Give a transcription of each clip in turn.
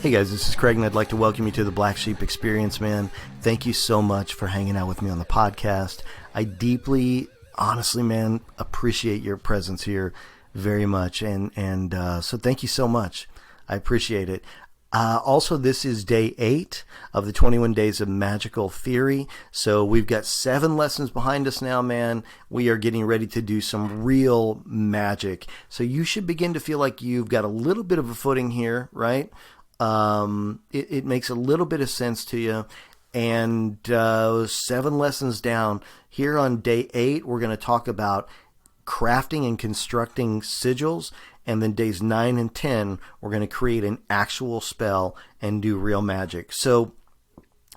Hey guys, this is Craig, and I'd like to welcome you to the Black Sheep Experience, man. Thank you so much for hanging out with me on the podcast. I deeply, honestly, man, appreciate your presence here very much, and so thank you so much. I appreciate it. Also, this is day 8 of the 21 days of magical theory. So we've got 7 lessons behind us now, man. We are getting ready to do some real magic. So you should begin to feel like you've got a little bit of a footing here, right? It makes a little bit of sense to you. And 7 lessons down, here on day 8, we're going to talk about crafting and constructing sigils. And then days 9 and 10, we're going to create an actual spell and do real magic. So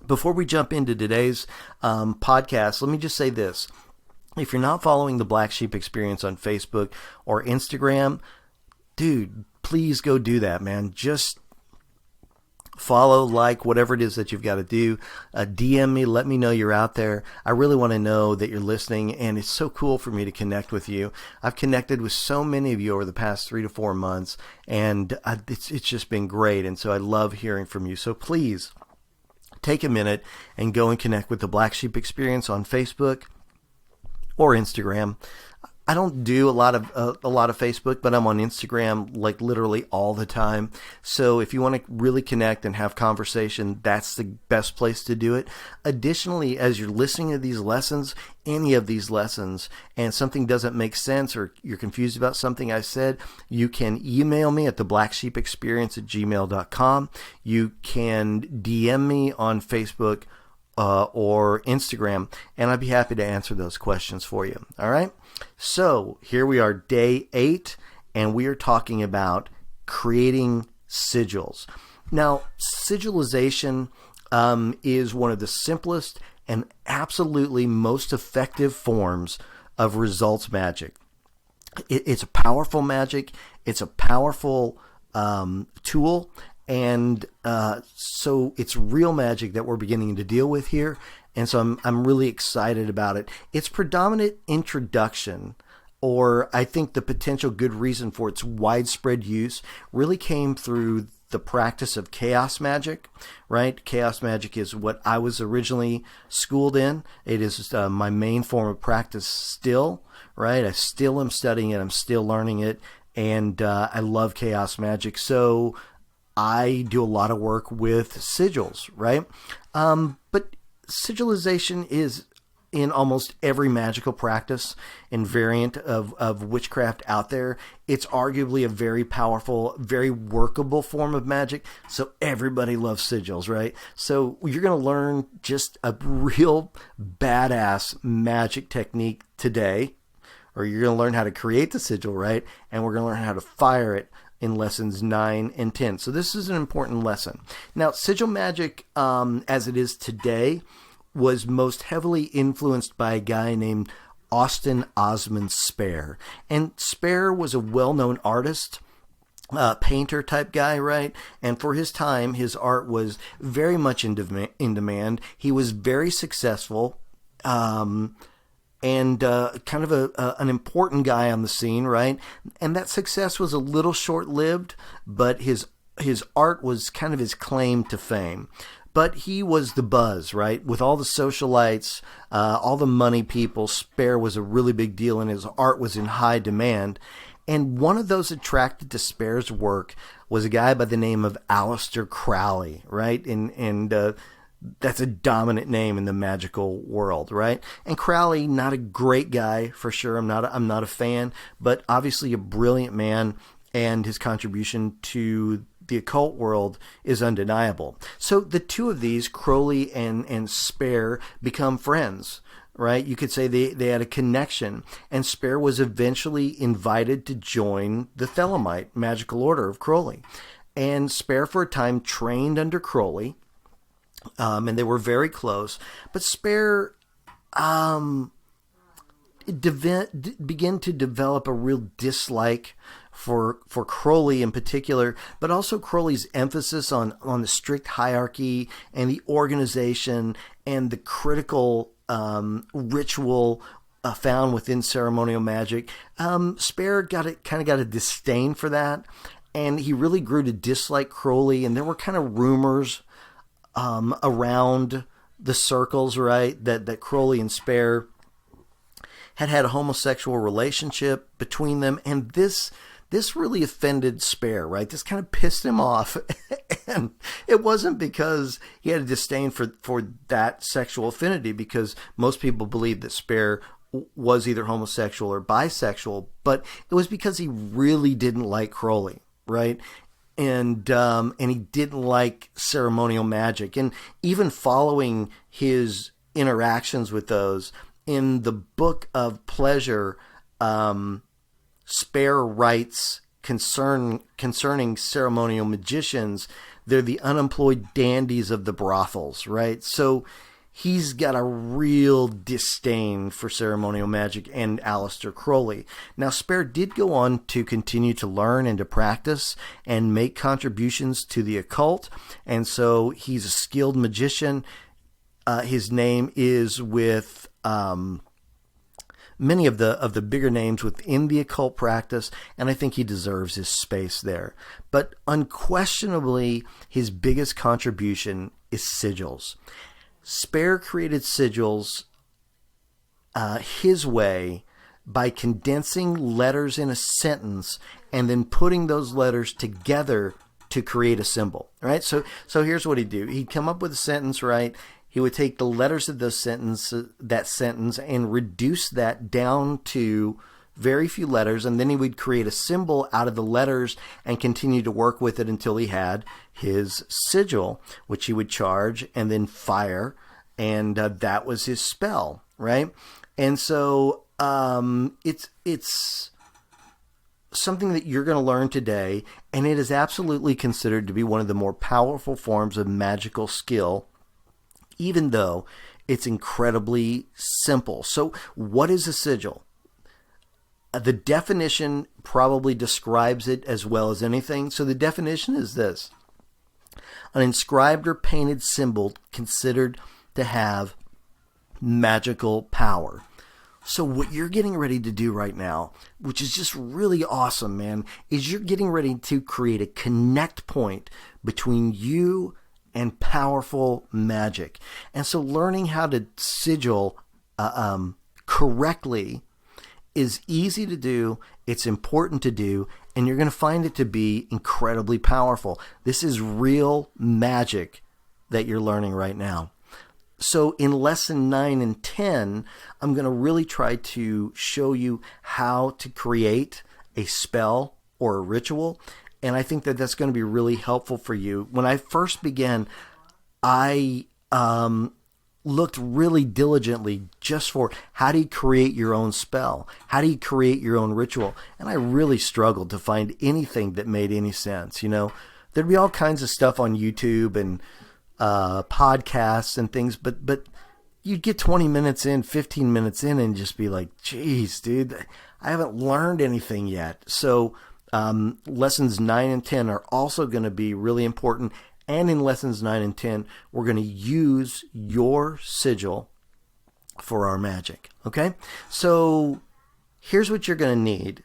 before we jump into today's podcast, let me just say this. If you're not following the Black Sheep Experience on Facebook or Instagram, dude, please go do that, man. Just follow, like, whatever it is that you've got to do. DM me, let me know you're out there. I really want to know that you're listening, and it's so cool for me to connect with you. I've connected with so many of you over the past 3 to 4 months, and it's just been great, and so I love hearing from you. So please take a minute and go and connect with the Black Sheep Experience on Facebook or Instagram. I don't do a lot of Facebook, but I'm on Instagram like literally all the time. So if you want to really connect and have conversation, that's the best place to do it. Additionally, as you're listening to these lessons, any of these lessons, and something doesn't make sense or you're confused about something I said, you can email me at theblacksheepexperience@gmail.com. You can DM me on Facebook or Instagram, and I'd be happy to answer those questions for you. All right? So here we are, day 8, and we are talking about creating sigils. Now, sigilization is one of the simplest and absolutely most effective forms of results magic. It's a powerful magic. It's a powerful tool. And so it's real magic that we're beginning to deal with here. And so I'm really excited about it. Its predominant introduction, or I think the potential good reason for its widespread use, really came through the practice of chaos magic, right? Chaos magic is what I was originally schooled in. It is my main form of practice still, right? I still am studying it. I'm still learning it. And I love chaos magic. So I do a lot of work with sigils, right? But sigilization is in almost every magical practice and variant of witchcraft out there. It's arguably a very powerful, very workable form of magic. So everybody loves sigils, right? So you're going to learn just a real badass magic technique today, or you're going to learn how to create the sigil, right? And we're going to learn how to fire it in lessons 9 and 10. So this is an important lesson. Now, sigil magic, as it is today, was most heavily influenced by a guy named Austin Osman Spare. And Spare was a well-known artist, painter type guy, right? And for his time, his art was very much in demand. He was very successful, and kind of an important guy on the scene, right? And that success was a little short-lived, but his art was kind of his claim to fame. But he was the buzz, right? With all the socialites, all the money people, Spare was a really big deal, and his art was in high demand. And one of those attracted to Spare's work was a guy by the name of Aleister Crowley, right? And that's a dominant name in the magical world, right? And Crowley, not a great guy for sure. I'm not a fan, but obviously a brilliant man, and his contribution to the occult world is undeniable. So the two of these, Crowley and Spare, become friends, right? You could say they had a connection, and Spare was eventually invited to join the Thelemite magical order of Crowley. And Spare for a time trained under Crowley, and they were very close. But Spare began to develop a real dislike for Crowley in particular, but also Crowley's emphasis on the strict hierarchy and the organization and the critical ritual found within ceremonial magic. Spare got a disdain for that, and he really grew to dislike Crowley, and there were kind of rumors around the circles, right, that Crowley and Spare had a homosexual relationship between them, and this really offended Spare, right? This kind of pissed him off, and it wasn't because he had a disdain for that sexual affinity, because most people believe that Spare was either homosexual or bisexual, but it was because he really didn't like Crowley, right? And he didn't like ceremonial magic, and even following his interactions with those, in the Book of Pleasure, Spare writes concerning ceremonial magicians, they're the unemployed dandies of the brothels, right? So he's got a real disdain for ceremonial magic and Aleister Crowley. Now, Spare did go on to continue to learn and to practice and make contributions to the occult, and so he's a skilled magician. His name is with many of the bigger names within the occult practice, and I think he deserves his space there. But unquestionably, his biggest contribution is sigils. Spare created sigils his way by condensing letters in a sentence and then putting those letters together to create a symbol. Right? So here's what he'd do. He'd come up with a sentence, right? He would take the letters of that sentence and reduce that down to very few letters, and then he would create a symbol out of the letters and continue to work with it until he had his sigil, which he would charge and then fire, and that was his spell, right? And so it's something that you're going to learn today, and it is absolutely considered to be one of the more powerful forms of magical skill, even though it's incredibly simple. So what is a sigil? The definition probably describes it as well as anything. So the definition is this: an inscribed or painted symbol considered to have magical power. So what you're getting ready to do right now, which is just really awesome, man, is you're getting ready to create a connect point between you and powerful magic. And so learning how to sigil correctly is easy to do, it's important to do, and you're going to find it to be incredibly powerful. This is real magic that you're learning right now. So in lesson 9 and 10, I'm going to really try to show you how to create a spell or a ritual, and I think that that's going to be really helpful for you. When I first began, I looked really diligently just for how do you create your own spell? How do you create your own ritual? And I really struggled to find anything that made any sense. You know, there'd be all kinds of stuff on YouTube and podcasts and things, but you'd get 20 minutes in, 15 minutes in, and just be like, geez, dude, I haven't learned anything yet. So lessons 9 and 10 are also going to be really important. And in lessons 9 and 10, we're going to use your sigil for our magic. Okay? So here's what you're going to need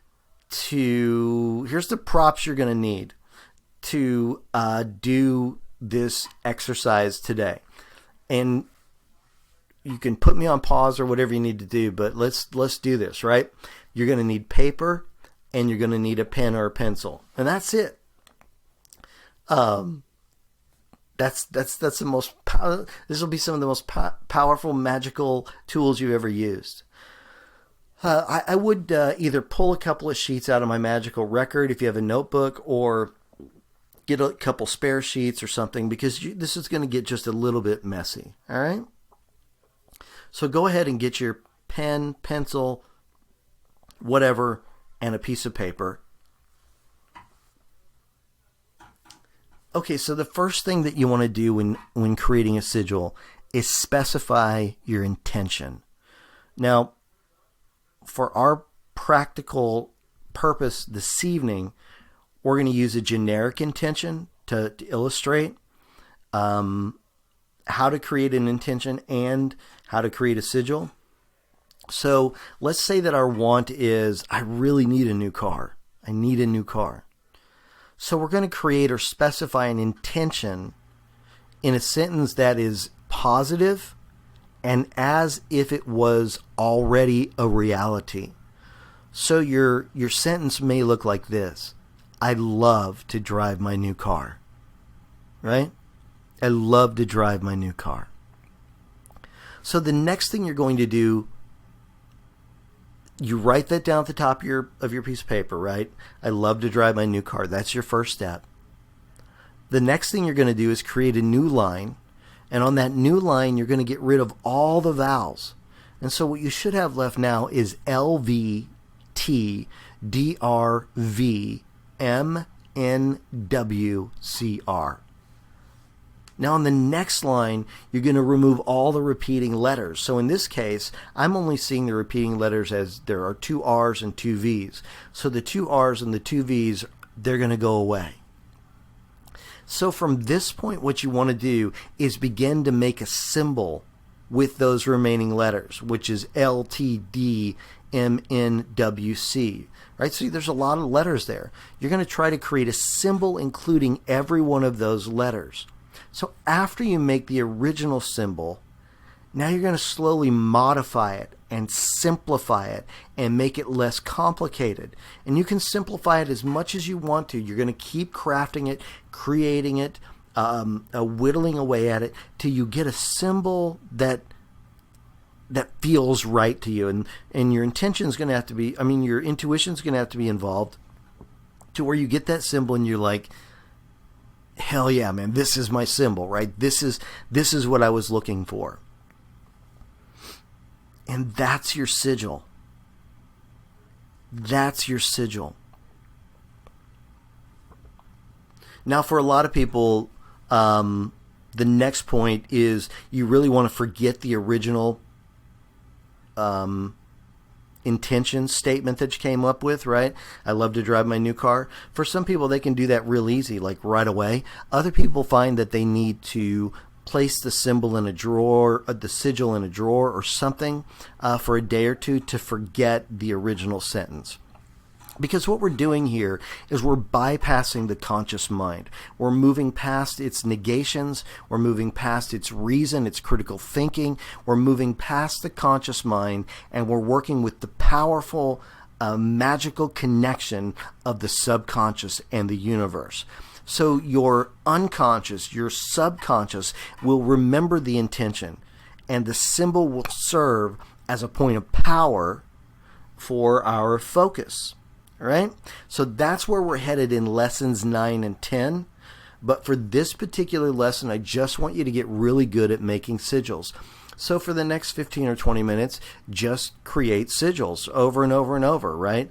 here's the props you're going to need to do this exercise today. And you can put me on pause or whatever you need to do, but let's do this, right? You're going to need paper, and you're going to need a pen or a pencil. And that's it. That's the most. This will be some of the most powerful magical tools you've ever used. I would either pull a couple of sheets out of my magical record if you have a notebook, or get a couple spare sheets or something, because this is going to get just a little bit messy. All right. So go ahead and get your pen, pencil, whatever, and a piece of paper. Okay, so the first thing that you want to do when creating a sigil is specify your intention. Now, for our practical purpose this evening, we're going to use a generic intention to illustrate how to create an intention and how to create a sigil. So let's say that our want is, I really need a new car. I need a new car. So we're going to create or specify an intention in a sentence that is positive and as if it was already a reality. So your sentence may look like this: I love to drive my new car. Right? I love to drive my new car. So the next thing you're going to do, you write that down at the top of your piece of paper, right? I love to drive my new car. That's your first step. The next thing you're going to do is create a new line. And on that new line, you're going to get rid of all the vowels. And so what you should have left now is LVTDRVMNWCR. Now on the next line, you're going to remove all the repeating letters. So in this case, I'm only seeing the repeating letters as there are 2 R's and 2 V's. So the 2 R's and the 2 V's, they're going to go away. So from this point, what you want to do is begin to make a symbol with those remaining letters, which is LTDMNWC. Right? So there's a lot of letters there. You're going to try to create a symbol including every one of those letters. So after you make the original symbol, now you're going to slowly modify it and simplify it and make it less complicated. And you can simplify it as much as you want to. You're going to keep crafting it, creating it, whittling away at it till you get a symbol that feels right to you. And your intention is going to have to be, your intuition is going to have to be involved to where you get that symbol and you're like, hell yeah, man, this is my symbol, right? This is what I was looking for. And that's your sigil. That's your sigil. Now, for a lot of people, the next point is you really want to forget the original intention statement that you came up with, right? I love to drive my new car. For some people, they can do that real easy, like right away. Other people find that they need to place the symbol in a drawer, the sigil in a drawer or something for a day or two to forget the original sentence. Because what we're doing here is we're bypassing the conscious mind. We're moving past its negations. We're moving past its reason, its critical thinking. We're moving past the conscious mind, and we're working with the powerful, magical connection of the subconscious and the universe. So your unconscious, your subconscious will remember the intention, and the symbol will serve as a point of power for our focus. All right? So that's where we're headed in lessons 9 and 10. But for this particular lesson, I just want you to get really good at making sigils. So for the next 15 or 20 minutes, just create sigils over and over and over, right?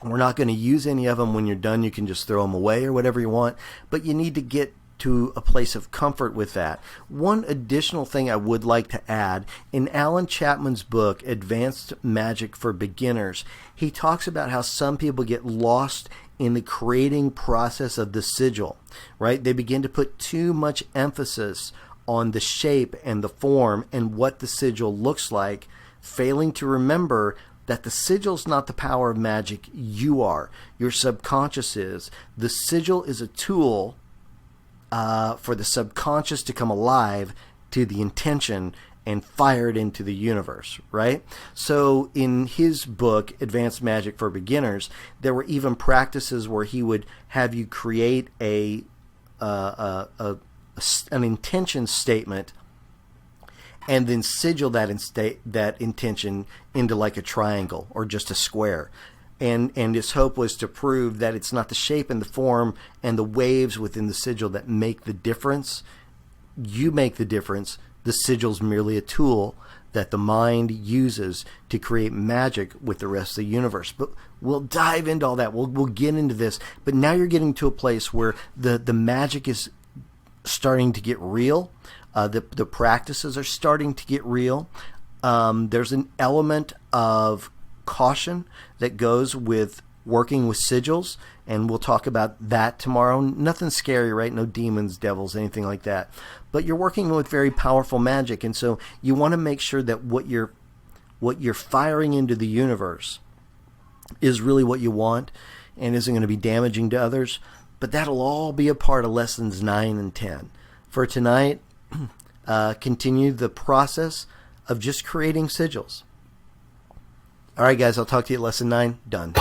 We're not going to use any of them when you're done. You can just throw them away or whatever you want. But you need to get to a place of comfort with that. One additional thing I would like to add, in Alan Chapman's book, Advanced Magic for Beginners, he talks about how some people get lost in the creating process of the sigil, right? They begin to put too much emphasis on the shape and the form and what the sigil looks like, failing to remember that the sigil's not the power of magic. You are. Your subconscious is. The sigil is a tool for the subconscious to come alive to the intention and fire it into the universe, right? So in his book, Advanced Magic for Beginners, there were even practices where he would have you create an intention statement and then sigil that intention into like a triangle or just a square. And his hope was to prove that it's not the shape and the form and the waves within the sigil that make the difference. You make the difference. The sigil's merely a tool that the mind uses to create magic with the rest of the universe. But we'll dive into all that. We'll get into this. But now you're getting to a place where the magic is starting to get real. The practices are starting to get real. There's an element of caution that goes with working with sigils, and we'll talk about that tomorrow. Nothing scary, right? No demons, devils, anything like that. But you're working with very powerful magic, and so you want to make sure that what you're firing into the universe is really what you want and isn't going to be damaging to others. But that'll all be a part of lessons 9 and 10. For tonight, continue the process of just creating sigils. All right, guys, I'll talk to you at lesson 9. Done.